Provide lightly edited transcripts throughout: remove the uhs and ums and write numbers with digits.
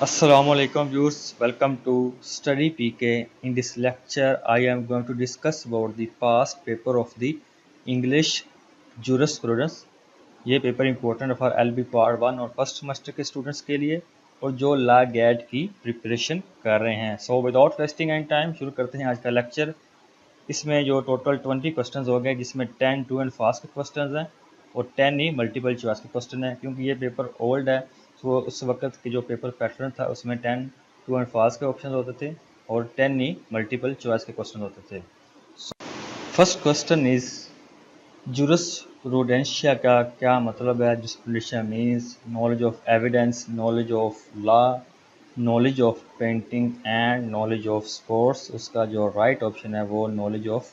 Assalamu alaikum viewers, welcome to Study PK. In this lecture, I am going to discuss about the past paper of the English jurisprudence. یہ paper important ہے for L B part 1 اور first semester کے students کے لیے اور جو لا get کی preparation کر رہے ہیں. So without wasting and time شروع کرتے ہیں آج کا لیکچر. اس میں جو ٹوٹل 20 کوسچنز ہو گئے جس میں 10 ٹرو اینڈ فالس کے کوسچنز ہیں اور 10 ہی ملٹیپل چوائس کے کوسچن ہیں کیونکہ یہ پیپر اولڈ ہے. تو اس وقت کے جو پیپر پیٹرن تھا اس میں 10 ٹرو اینڈ فالس کے آپشن ہوتے تھے اور 10 ہی ملٹیپل چوائس کے کوسچن ہوتے تھے. فرسٹ کوسچن از جورسپروڈینشیا کا کیا مطلب ہے. Jurisprudence means knowledge of evidence, knowledge of law, knowledge of painting and knowledge of sports. اس کا جو رائٹ آپشن ہے وہ نالج آف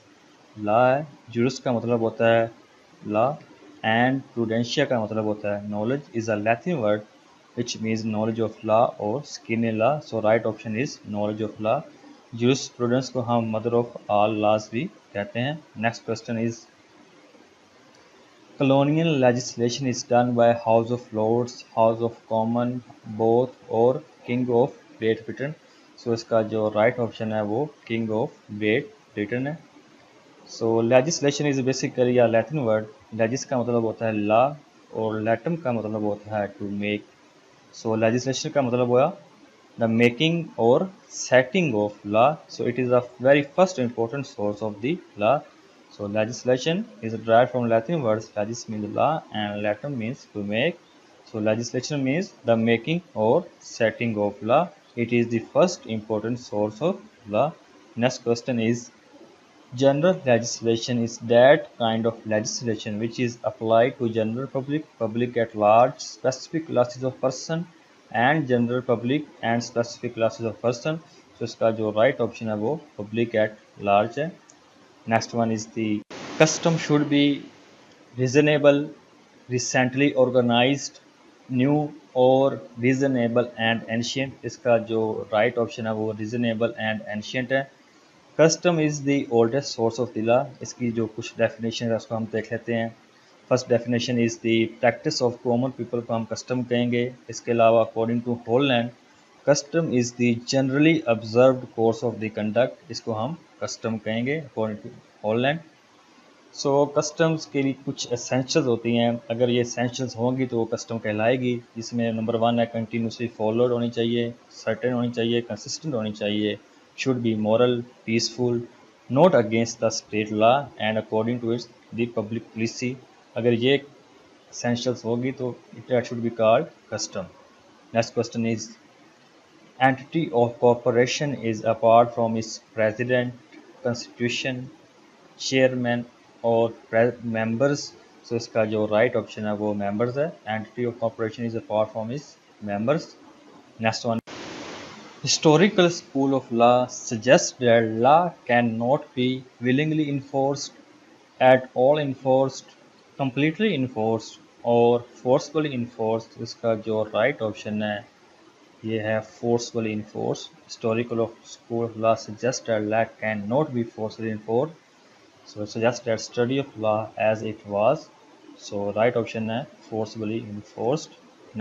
لا ہے. جورس کا مطلب ہوتا ہے لا اینڈ پروڈینشیا کا مطلب ہوتا ہے knowledge. Is a Latin word which means knowledge of law or skill in law. So right option is knowledge of law. Jurisprudence کو ہم mother of all laws بھی کہتے ہیں. Next question is colonial legislation is done by House of Lords, House of Commons, both or King of Great Britain. So اس کا جو right option ہے وہ King of Great Britain ہے. So legislation is basically a Latin word. legis کا مطلب ہوتا ہے law اور latum کا مطلب ہوتا ہے to make. سو لیجسلیشن کا مطلب ہوا دا میکنگ اور setting of law. So it is a very first important source of the law. So legislation is derived from Latin words legis means law and latum means to make. So legislation means the making اور setting of law. It is the first important source of law. Next question is general legislation is that kind of legislation which is applied to general public at large, specific classes of person and general public and specific classes of person. So اس کا جو right option ہے وہ public at large ہے. Next one is the custom should be reasonable, recently organized, new or reasonable and ancient. اس کا جو right option ہے وہ reasonable and ancient ہے. Custom is the oldest source of the law. اس کی جو کچھ ڈیفینیشن ہے اس کو ہم دیکھ لیتے ہیں. First definition is the practice of common people کو ہم کسٹم کہیں گے. اس کے علاوہ according to Holland custom is the generally observed course of the conduct. اس کو ہم کسٹم کہیں گے according to Holland. So customs کے لیے کچھ اسینشلز ہوتی ہیں. اگر یہ اسینشلز ہوں گی تو وہ کسٹم کہلائے گی. جس میں نمبر 1 ہے کنٹینیوسلی فالوڈ ہونی چاہیے، سرٹن ہونی چاہیے، کنسسٹنٹ ہونی چاہیے، should be moral, peaceful, not against the state law and according to its the public policy. اگر یہ essentials ہوگی تو it should be called custom. Next question is entity of corporation is apart from its president, constitution, chairman or members. So اس کا جو right option ہے وہ members ہے. Entity of corporation is apart from its members. Next one, historical school of law suggests that law cannot be willingly enforced, at all enforced, completely enforced or forcefully enforced. اس کا جو right option ہے یہ ہے forcefully enforced. Historical of school of law suggests that law cannot be forcefully enforced. So it suggests that study of law as it was. So right option ہے forcefully enforced.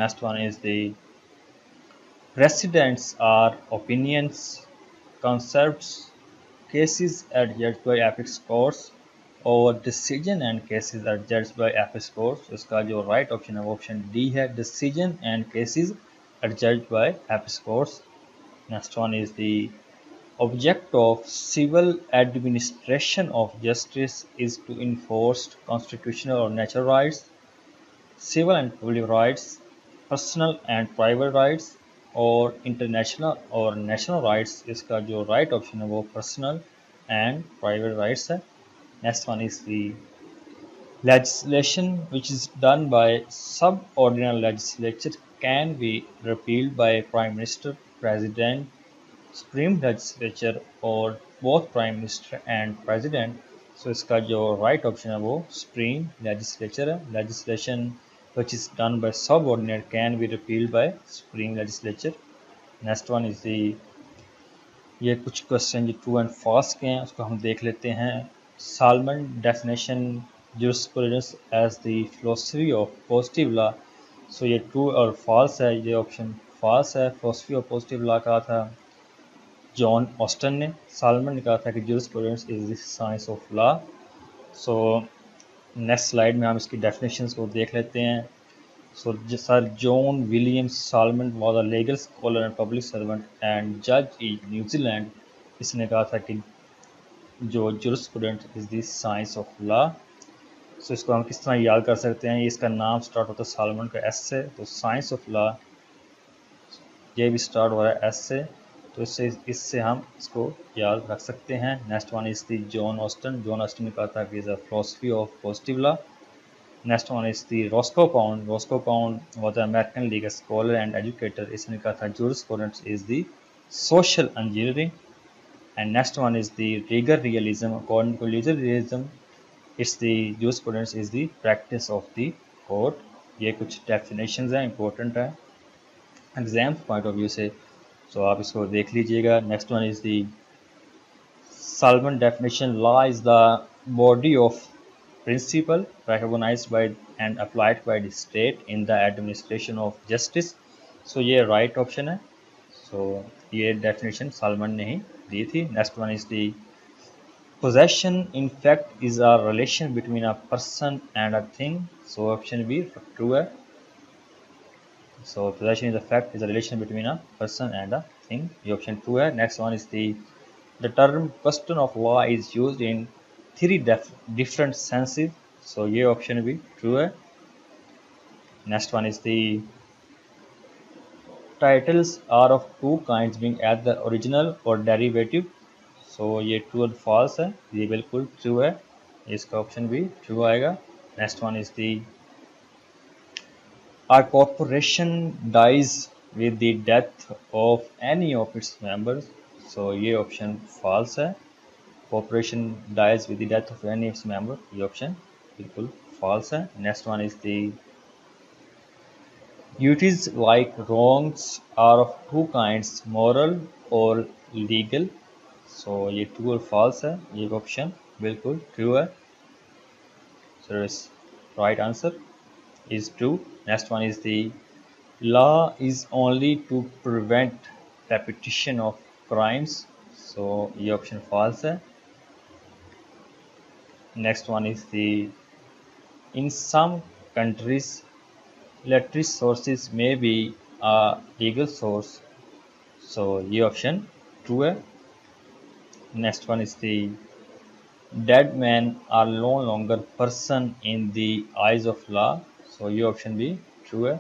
Next one is the precedents are opinions, concepts, cases adjudged by apex courts اور decision and cases adjudged by apex courts. اس کا جو right option ہے وہ option D ہے decision and cases adjudged by apex courts. Next one is the object of civil administration of justice is to enforce constitutional or natural rights, civil and public rights, personal and private rights اور international اور national rights. اس کا جو right option ہے وہ personal and private rights ہے. Next one is the legislation which is done by subordinate legislature can be repealed by prime minister, president, supreme legislature اور both prime minister and president. So اس کا جو right option ہے وہ supreme legislature ہے. Legislation which is done by subordinate can be repealed by supreme legislature. Next one is the یہ کچھ question جو ٹرو اینڈ فالس کے ہیں اس کو ہم دیکھ لیتے ہیں. Salmond definition jurisprudence as the philosophy of positive law. So یہ ٹرو اور فالس ہے. یہ آپشن فالس ہے. فلسفی آف پوزیٹیو لا کہا تھا جان آسٹن نے. سالمن نے کہا تھا کہ jurisprudence is the science of law. So next slide میں ہم اس کی ڈیفینیشنز کو دیکھ لیتے ہیں. سو سر جان William سالمن was a legal scholar and public servant and جج ان نیوزی لینڈ. اس نے کہا تھا کہ جو jurisprudence is the science of law. So اس کو ہم کس طرح یاد کر سکتے ہیں. اس کا نام سٹارٹ ہوتا ہے سالمن کا ایس سے, تو سائنس آف لا یہ بھی سٹارٹ ہو رہا ہے ایس سے, تو اس سے ہم اس کو یاد رکھ سکتے ہیں. Next one is the John Austin. John Austin نے کہا تھا کہ is a philosophy of positive law. Next one is the Roscoe Pound. Roscoe Pound was a American legal scholar and educator. اس نے کہا تھا jurisprudence is the social engineering. And next one is the legal realism. According to legal realism it's the jurisprudence is the practice of the court. یہ کچھ definitions ہیں, important ہے exam point of view سے, تو آپ اس کو دیکھ لیجئے گا. Next one is the Salmond definition. Law is the body of principle recognized by and applied by the state in the administration of justice. So یہ رائٹ آپشن ہے. سو یہ ڈیفینیشن سالمن نے ہی دی تھی. Next one is the possession in fact is a relation between a person and a thing. So option B true है. So possession is a fact is a relation between a person and a thing. ये option true है. Next one is the term question of law is used in three different senses. So ये option भी true है. Next one is the titles are of two kinds being either original or derivative. سو یہ true اور false ہے. یہ بالکل true ہے, اس کا آپشن بھی ٹرو آئے گا. Next one is the R corporation dies with the death of any of its members. So یہ آپشن فالس ہے. Corporation dies with the death of any its member, یہ آپشن بالکل false ہے. Next one is the duties like wrongs are of two kinds, moral اور legal. سو یہ true اور false ہے. یہ آپشن بالکل ٹرو ہے. So right answer is true. Next one is the law is only to prevent repetition of crimes. So یہ option false ہے. Next one is the in some countries electric sources may be a legal source. So یہ option true ہے. Next one is the dead men are no longer person in the eyes of law. So یہ option بھی true ہے.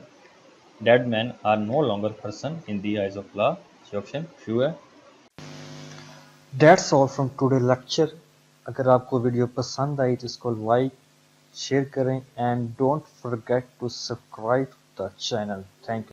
Dead men are no longer person in the eyes of law. یہ option true ہے. That's all from today lecture. اگر آپ کو video پسند آئی تو اس کو لائک شیئر کریں and don't forget to subscribe to the channel. Thank you.